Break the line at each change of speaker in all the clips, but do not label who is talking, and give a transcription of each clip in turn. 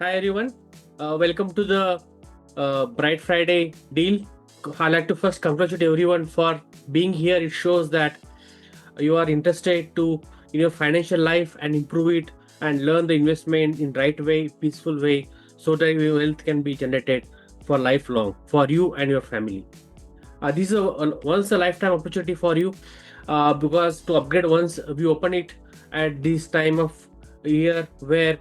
Hi everyone, welcome to the Bright Friday deal. I'd like to first congratulate everyone for being here. It shows that you are interested to in your financial life and improve it and learn the investment in right way, peaceful way, so that your wealth can be generated for lifelong for you and your family. This is a once a lifetime opportunity for you because to upgrade once we open it at this time of year where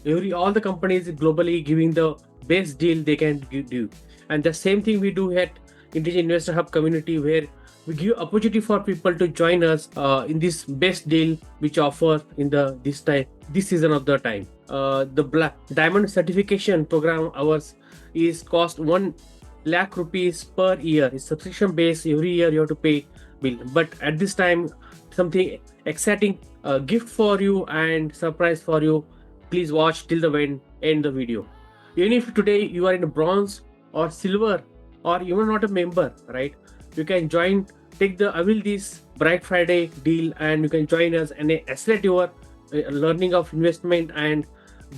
every all the companies globally giving the best deal they can do, and the same thing we do at Indian Investor Hub community where we give opportunity for people to join us in this best deal which offer in the this season of the time. The black diamond certification program ours is cost 1 lakh rupees per year. It's subscription based. Every year you have to pay bill. But at this time, something exciting gift for you and surprise for you. Please watch till the end the video. Even if today you are in a bronze or silver or even not a member, right? You can join. Take the avail this Bright Friday deal and you can join us and accelerate your learning of investment and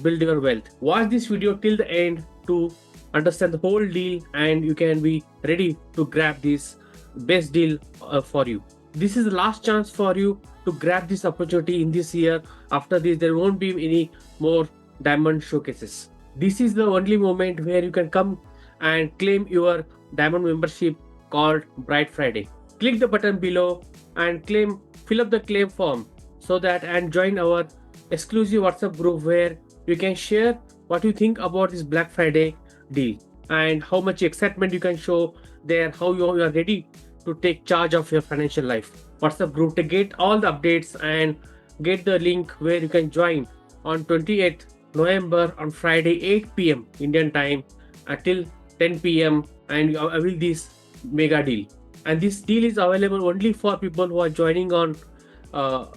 build your wealth. Watch this video till the end to understand the whole deal and you can be ready to grab this best deal for you. This is the last chance for you to grab this opportunity in this year. After this there won't be any more diamond showcases. This is the only moment where you can come and claim your diamond membership called Bright Friday. Click the button below and fill up the claim form so that and join our exclusive WhatsApp group where you can share what you think about this Black Friday deal and how much excitement you can show there, how you are ready to take charge of your financial life. WhatsApp group to get all the updates and get the link where you can join on 28th November on Friday 8 p.m. Indian time until 10 p.m. and I will this mega deal. And this deal is available only for people who are joining on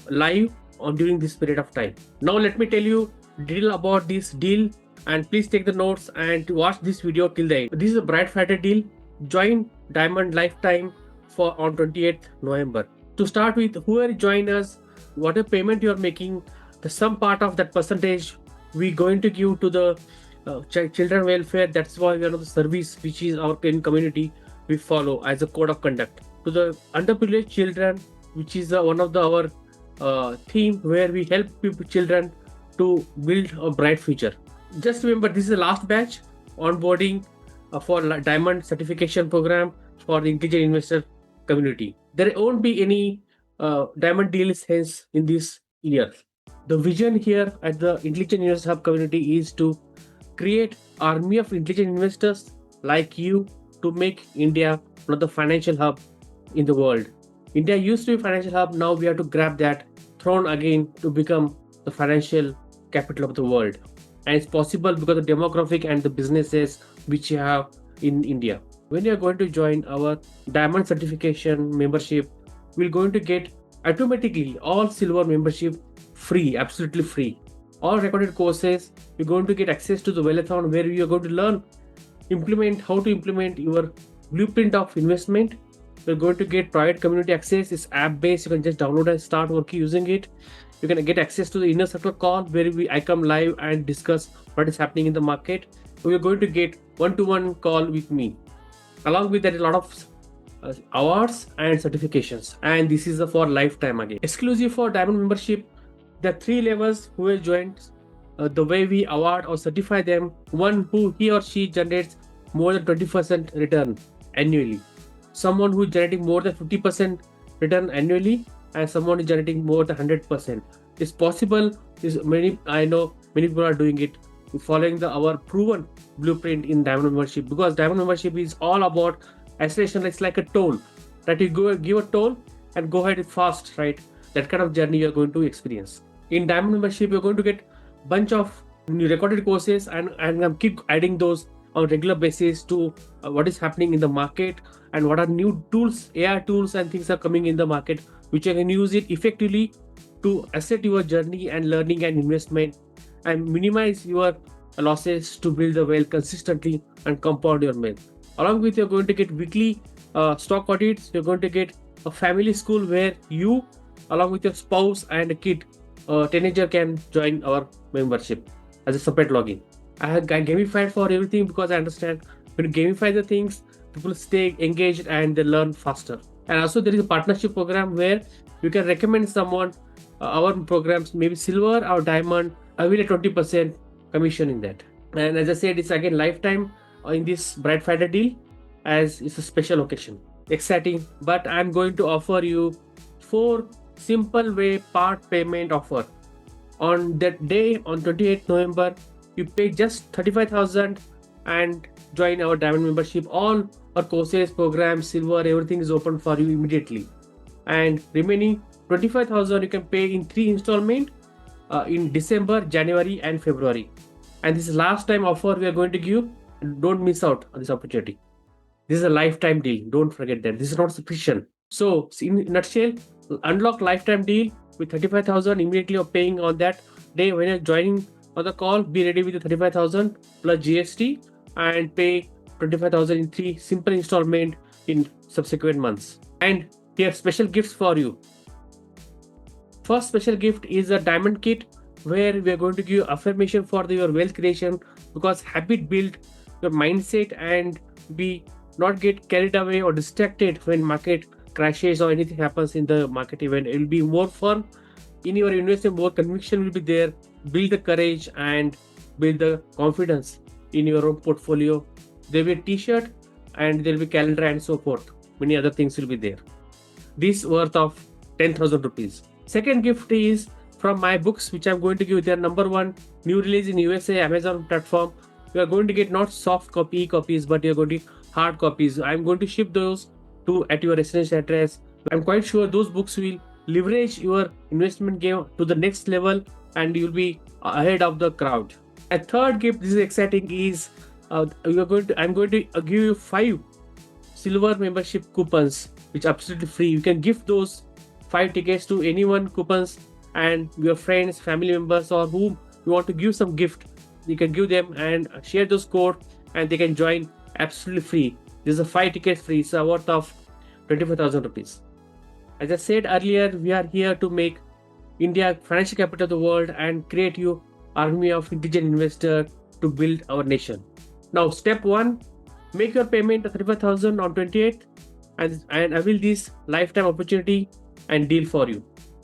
live on during this period of time. Now let me tell you detail about this deal and please take the notes and to watch this video till the end. This is a Bright Friday deal. Join Diamond Lifetime for on 28th November. To start with, whoever join us, whatever payment you are making, the some part of that percentage we going to give to the children welfare. That's why we are the service which is our community we follow as a code of conduct to the underprivileged children, which is one of our theme where we help people children to build a bright future. Just remember, this is the last batch onboarding for diamond certification program for the intelligent investor community. There won't be any diamond deals hence in this year. The vision here at the Intelligent Investor Hub community is to create army of intelligent investors like you to make India one of the financial hub in the world. India used to be financial hub. Now we have to grab that throne again to become the financial capital of the world. And it's possible because of the demographic and the businesses which you have in India. When you are going to join our diamond certification membership, we're going to get automatically all silver membership free, absolutely free. All recorded courses, you're going to get access to the Wealthathon where you are going to learn how to implement your blueprint of investment. You're going to get private community access. It's app based. You can just download and start working using it. You can get access to the inner circle call where I come live and discuss what is happening in the market. We're going to get one-to-one call with me. Along with that, a lot of awards and certifications. And this is for lifetime again. Exclusive for diamond membership, the 3 levels who will join the way we award or certify them. One who he or she generates more than 20% return annually. Someone who is generating more than 50% return annually, and someone is generating more than 100%. It's possible. I know many people are doing it, following our proven blueprint in diamond membership, because diamond membership is all about acceleration. It's like a toll that you go give a toll and go ahead fast, right? That kind of journey you're going to experience. In diamond membership, you're going to get bunch of new recorded courses and keep adding those on regular basis to what is happening in the market and what are new tools, AI tools and things are coming in the market, which you can use it effectively to assess your journey and learning and investment and minimize your losses to build the wealth consistently and compound your wealth. Along with, you're going to get weekly stock audits. You're going to get a family school where you, along with your spouse and a kid, teenager, can join our membership as a separate login. I have gamified for everything because I understand when you gamify the things, people stay engaged and they learn faster. And also, there is a partnership program where you can recommend someone our programs, maybe silver or diamond. I will a 20% commission in that. And as I said, it's again lifetime in this Bright Friday deal, as it's a special occasion. Exciting, but I'm going to offer you 4 simple way part payment offer. On that day, on 28th November, you pay just 35,000 and join our diamond membership. All our courses, programs, silver, everything is open for you immediately. And remaining 25,000 you can pay in 3 installment in December, January, and February. And this is last time offer we are going to give. Don't miss out on this opportunity. This is a lifetime deal. Don't forget that. This is not sufficient. So, in a nutshell, unlock lifetime deal with 35,000 immediately of paying on that day when you're joining on the call. Be ready with the 35,000 plus GST and pay 25,000 in 3 simple installment in subsequent months. And we have special gifts for you. First special gift is a diamond kit where we are going to give affirmation for your wealth creation, because habit build your mindset and be not get carried away or distracted when market crashes or anything happens in the market event. It will be more fun in your investment, more conviction will be there, build the courage and build the confidence in your own portfolio. There will be a t-shirt and there will be calendar and so forth. Many other things will be there. This worth of 10,000 rupees. Second gift is from my books, which I'm going to give. They are #1 new release in USA Amazon platform. You are going to get not soft copy copies, but you're going to hard copies. I'm going to ship those to at your residence address. I'm quite sure those books will leverage your investment game to the next level, and you'll be ahead of the crowd. A third gift, this is exciting, is I'm going to give you 5 silver membership coupons, which are absolutely free. You can gift those 5 tickets to anyone, coupons, and your friends, family members, or whom you want to give some gift. You can give them and share those code, and they can join absolutely free. This is a 5 tickets free, so worth of 25,000 rupees. As I said earlier, we are here to make India financial capital of the world and create you army of intelligent investor to build our nation. Now, step 1, make your payment of 35,000 on 28th and avail this lifetime opportunity and deal for you.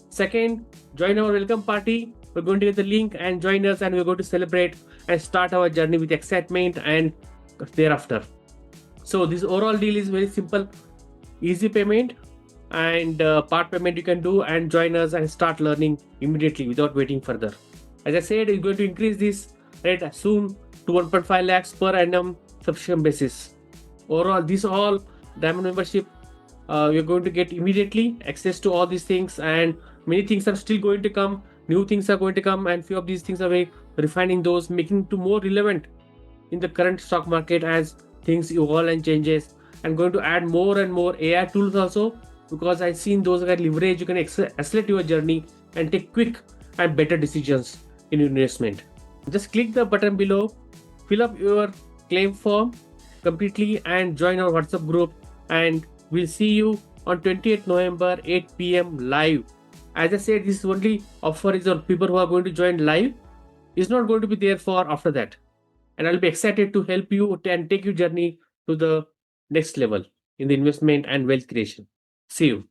Second, join our welcome party. We're going to get the link and join us, and we're going to celebrate and start our journey with excitement and thereafter. So this overall deal is very simple, easy payment and part payment you can do, and join us and start learning immediately without waiting further. As I said, it's going to increase this rate soon to 1.5 lakhs per annum subscription basis. Overall, this all diamond membership you're going to get immediately access to all these things, and many things are still going to come. New things are going to come, and few of these things are very refining those, making it more relevant in the current stock market as things evolve and changes. I'm going to add more and more AI tools also, because I've seen those that leverage you can accelerate your journey and take quick and better decisions in investment. Just click the button below, fill up your claim form completely, and join our WhatsApp group, and we'll see you on 20th November 8 p.m. live. As I said, this only offer is on people who are going to join live. It's not going to be there for after that. And I'll be excited to help you and take your journey to the next level in the investment and wealth creation. See you.